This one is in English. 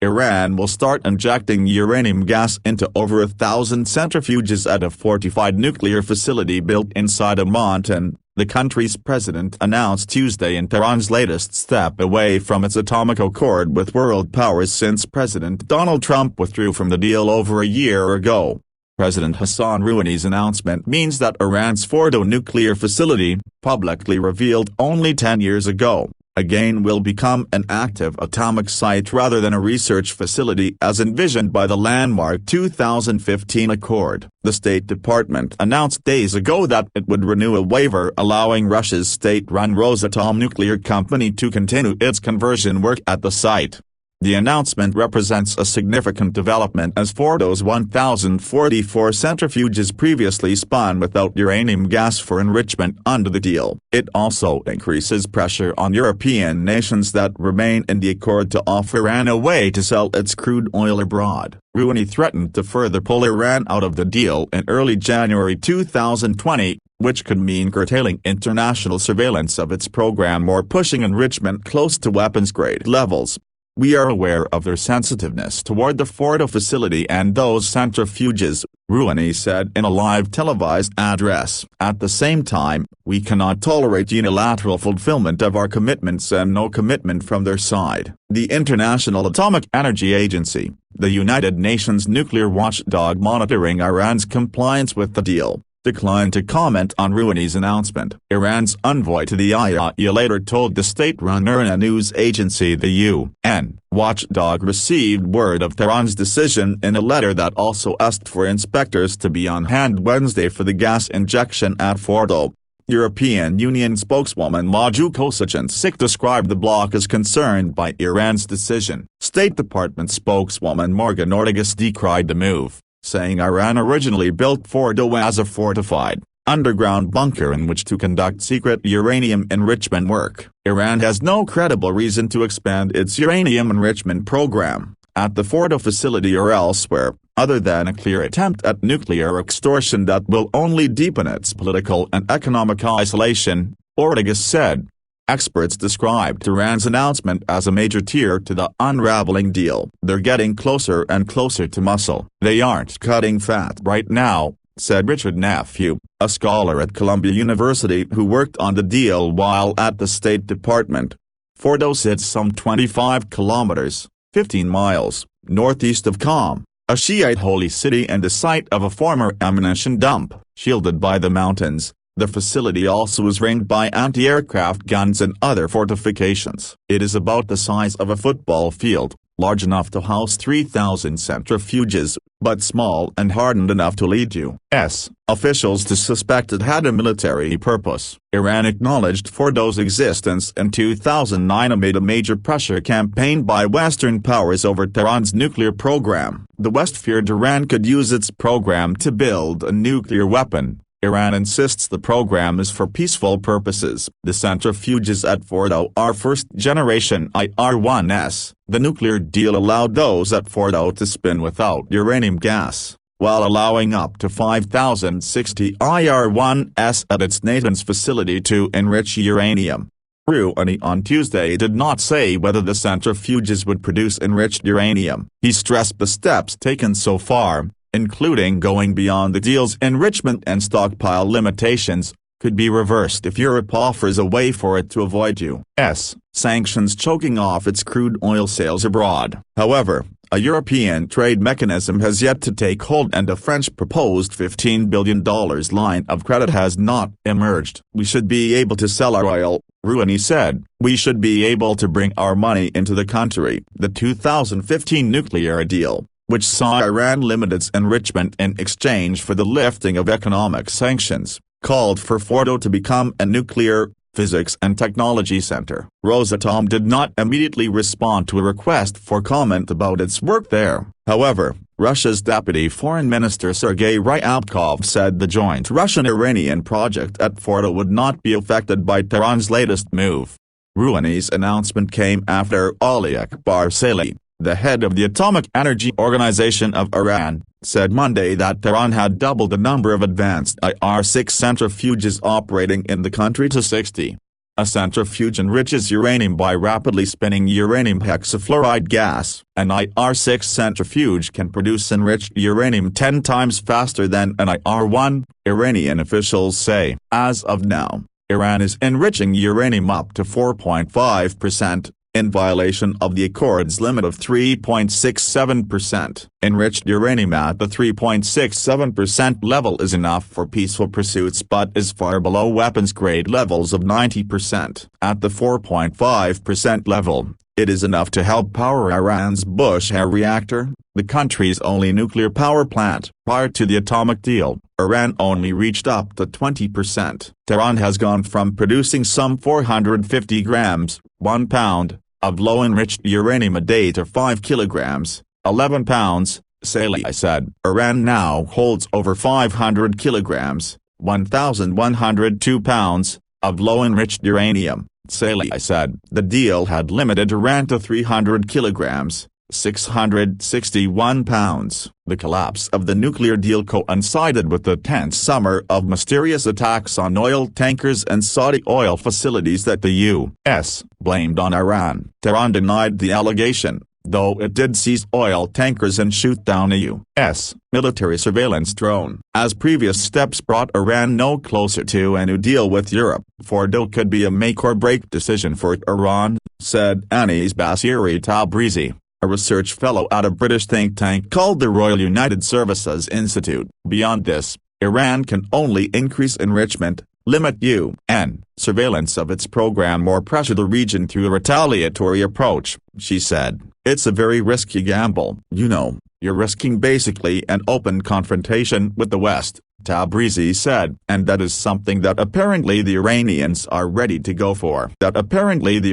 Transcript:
Iran will start injecting uranium gas into over 1,000 centrifuges at a fortified nuclear facility built inside a mountain, the country's president announced Tuesday in Tehran's latest step away from its atomic accord with world powers since President Donald Trump withdrew from the deal over a year ago. President Hassan Rouhani's announcement means that Iran's Fordo nuclear facility, publicly revealed only 10 years ago, again will become an active atomic site rather than a research facility as envisioned by the landmark 2015 accord. The State Department announced days ago that it would renew a waiver allowing Russia's state-run Rosatom nuclear company to continue its conversion work at the site. The announcement represents a significant development as Fordo's 1,044 centrifuges previously spun without uranium gas for enrichment under the deal. It also increases pressure on European nations that remain in the accord to offer Iran a way to sell its crude oil abroad. Rouhani threatened to further pull Iran out of the deal in early January 2020, which could mean curtailing international surveillance of its program or pushing enrichment close to weapons-grade levels. We are aware of their sensitiveness toward the Fordo facility and those centrifuges, Rouhani said in a live televised address. At the same time, we cannot tolerate unilateral fulfillment of our commitments and no commitment from their side. The International Atomic Energy Agency, the United Nations nuclear watchdog monitoring Iran's compliance with the deal, declined to comment on Rouhani's announcement. Iran's envoy to the IAEA later told the state-run IRNA news agency the UN watchdog received word of Tehran's decision in a letter that also asked for inspectors to be on hand Wednesday for the gas injection at Fordo. European Union spokeswoman Maju Kosachansik described the bloc as concerned by Iran's decision. State Department spokeswoman Morgan Ortagus decried the move, saying Iran originally built Fordo as a fortified, underground bunker in which to conduct secret uranium enrichment work. Iran has no credible reason to expand its uranium enrichment program, at the Fordo facility or elsewhere, other than a clear attempt at nuclear extortion that will only deepen its political and economic isolation, Ortagus said. Experts described Iran's announcement as a major tear to the unraveling deal. They're getting closer and closer to muscle. They aren't cutting fat right now, said Richard Nephew, a scholar at Columbia University who worked on the deal while at the State Department. Fordo sits some 25 kilometers, 15 miles, northeast of Qom, a Shiite holy city and the site of a former ammunition dump. Shielded by the mountains, the facility also is ringed by anti-aircraft guns and other fortifications. It is about the size of a football field, large enough to house 3,000 centrifuges, but small and hardened enough to lead U.S. officials to suspect it had a military purpose. Iran acknowledged Fordo's existence in 2009 amid a major pressure campaign by Western powers over Tehran's nuclear program. The West feared Iran could use its program to build a nuclear weapon. Iran insists the program is for peaceful purposes. The centrifuges at Fordo are first-generation IR-1s. The nuclear deal allowed those at Fordo to spin without uranium gas, while allowing up to 5,060 IR-1s at its Natanz facility to enrich uranium. Rouhani on Tuesday did not say whether the centrifuges would produce enriched uranium. He stressed the steps taken so far, including going beyond the deal's enrichment and stockpile limitations, could be reversed if Europe offers a way for it to avoid U.S. sanctions choking off its crude oil sales abroad. However, a European trade mechanism has yet to take hold and a French proposed $15 billion line of credit has not emerged. We should be able to sell our oil, Rouhani said. We should be able to bring our money into the country. The 2015 nuclear deal, which saw Iran limit its enrichment in exchange for the lifting of economic sanctions, called for Fordo to become a nuclear, physics and technology center. Rosatom did not immediately respond to a request for comment about its work there. However, Russia's Deputy Foreign Minister Sergei Ryabkov said the joint Russian-Iranian project at Fordo would not be affected by Tehran's latest move. Rouhani's announcement came after Ali Akbar Saleh, the head of the Atomic Energy Organization of Iran, said Monday that Tehran had doubled the number of advanced IR-6 centrifuges operating in the country to 60. A centrifuge enriches uranium by rapidly spinning uranium hexafluoride gas. An IR-6 centrifuge can produce enriched uranium 10 times faster than an IR-1, Iranian officials say. As of now, Iran is enriching uranium up to 4.5%, in violation of the accord's limit of 3.67%. Enriched uranium at the 3.67% level is enough for peaceful pursuits but is far below weapons-grade levels of 90%. At the 4.5% level, it is enough to help power Iran's Bushehr reactor, the country's only nuclear power plant. Prior to the atomic deal, Iran only reached up to 20%. Tehran has gone from producing some 450 grams, 1 pound, of low-enriched uranium a day to 5 kilograms, 11 pounds, Saleh said. Iran now holds over 500 kilograms, 1,102 pounds, of low-enriched uranium, Saleh said. The deal had limited Iran to 300 kilograms, 661 pounds. The collapse of the nuclear deal coincided with the tense summer of mysterious attacks on oil tankers and Saudi oil facilities that the U.S. blamed on Iran. Tehran denied the allegation, though it did seize oil tankers and shoot down a U.S. military surveillance drone. As previous steps brought Iran no closer to a new deal with Europe, Fordo could be a make-or-break decision for Iran, said Anis Basiri Tabrizi, a research fellow at a British think tank called the Royal United Services Institute. Beyond this, Iran can only increase enrichment, limit UN surveillance of its program or pressure the region through a retaliatory approach, she said. It's a very risky gamble. You're risking basically an open confrontation with the West, Tabrizi said. And that is something that apparently the Iranians are ready to go for.